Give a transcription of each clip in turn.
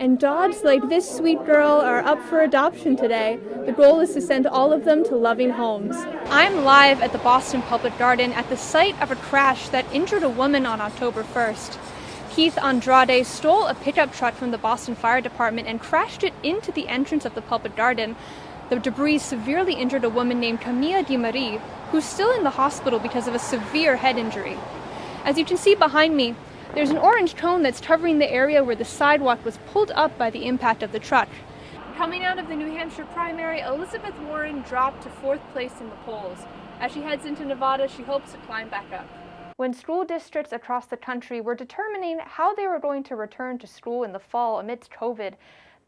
And dogs like this sweet girl are up for adoption today. The goal is to send all of them to loving homes. I'm live at the Boston Public Garden at the site of a crash that injured a woman on October 1st. Keith Andrade stole a pickup truck from the Boston Fire Department and crashed it into the entrance of the public garden. The debris severely injured a woman named Camilla Di Marie, who's still in the hospital because of a severe head injury. As you can see behind me, there's an orange cone that's covering the area where the sidewalk was pulled up by the impact of the truck. Coming out of the New Hampshire primary, Elizabeth Warren dropped to 4th place in the polls. As she heads into Nevada, she hopes to climb back up. When school districts across the country were determining how they were going to return to school in the fall amidst COVID,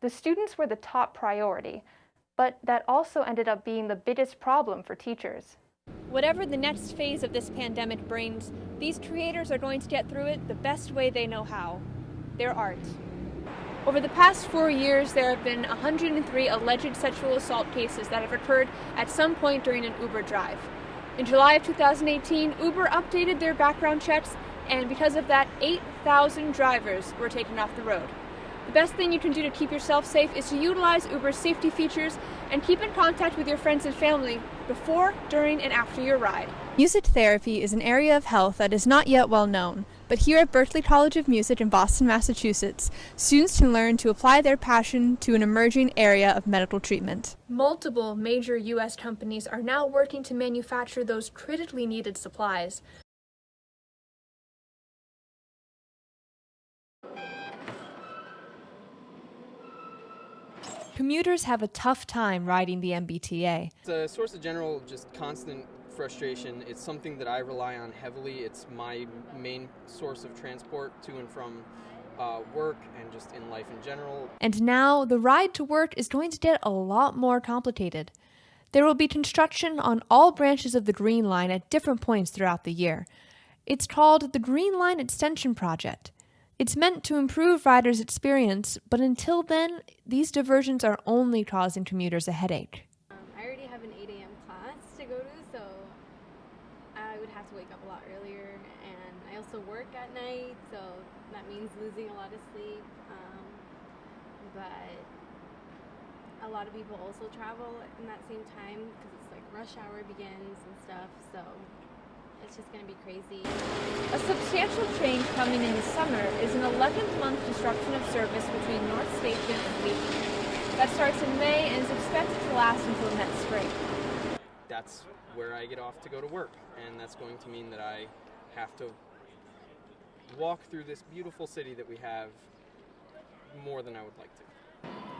the students were the top priority. But that also ended up being the biggest problem for teachers. Whatever the next phase of this pandemic brings, these creators are going to get through it the best way they know how: their art. Over the past 4 years, there have been 103 alleged sexual assault cases that have occurred at some point during an Uber drive. In July of 2018, Uber updated their background checks, and because of that, 8,000 drivers were taken off the road. The best thing you can do to keep yourself safe is to utilize Uber's safety features and keep in contact with your friends and family before, during, and after your ride. Music therapy is an area of health that is not yet well known, but here at Berklee College of Music in Boston, Massachusetts, students can learn to apply their passion to an emerging area of medical treatment. Multiple major U.S. companies are now working to manufacture those critically needed supplies. Commuters have a tough time riding the MBTA. It's a source of general, just constant frustration. It's something that I rely on heavily. It's my main source of transport to and from work and just in life in general. And now the ride to work is going to get a lot more complicated. There will be construction on all branches of the Green Line at different points throughout the year. It's called the Green Line Extension Project. It's meant to improve riders' experience, but until then, these diversions are only causing commuters a headache. I already have an 8 a.m. class to go to, so I would have to wake up a lot earlier, and I also work at night, so that means losing a lot of sleep. But a lot of people also travel in that same time because it's like rush hour begins and stuff, so it's just going to be crazy. A substantial change coming in the summer is an 11th-month disruption of service between North Station and Wheaton. That starts in May and is expected to last until next spring. That's where I get off to go to work, and that's going to mean that I have to walk through this beautiful city that we have more than I would like to.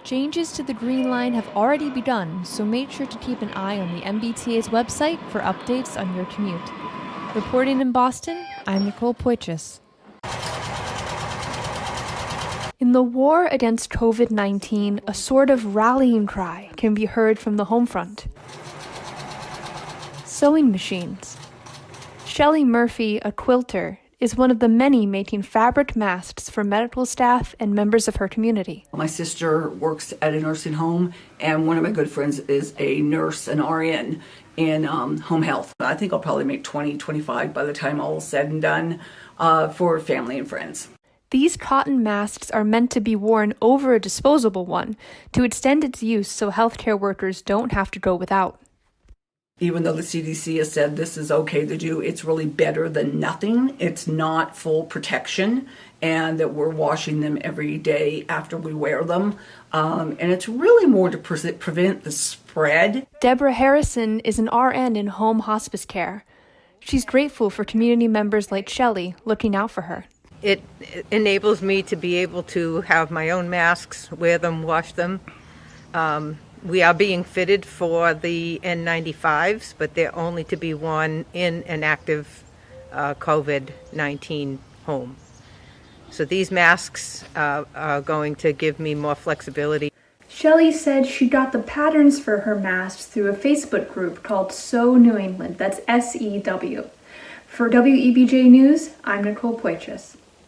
Changes to the Green Line have already begun, so make sure to keep an eye on the MBTA's website for updates on your commute. Reporting in Boston, I'm Nicole Poitras. In the war against COVID-19, a sort of rallying cry can be heard from the home front. Sewing machines. Shelley Murphy, a quilter, is one of the many making fabric masks for medical staff and members of her community. My sister works at a nursing home, and one of my good friends is a nurse, an RN, in home health. I think I'll probably make 20, 25 by the time all is said and done for family and friends. These cotton masks are meant to be worn over a disposable one to extend its use so healthcare workers don't have to go without. Even though the CDC has said this is okay to do, it's really better than nothing. It's not full protection, and that we're washing them every day after we wear them. And it's really more to prevent the spread. Deborah Harrison is an RN in home hospice care. She's grateful for community members like Shelley looking out for her. It enables me to be able to have my own masks, wear them, wash them. We are being fitted for the N95s, but they're only to be worn in an active COVID-19 home. So these masks are going to give me more flexibility. Shelley said she got the patterns for her masks through a Facebook group called Sew New England. That's SEW. For WEBJ News, I'm Nicole Poitras.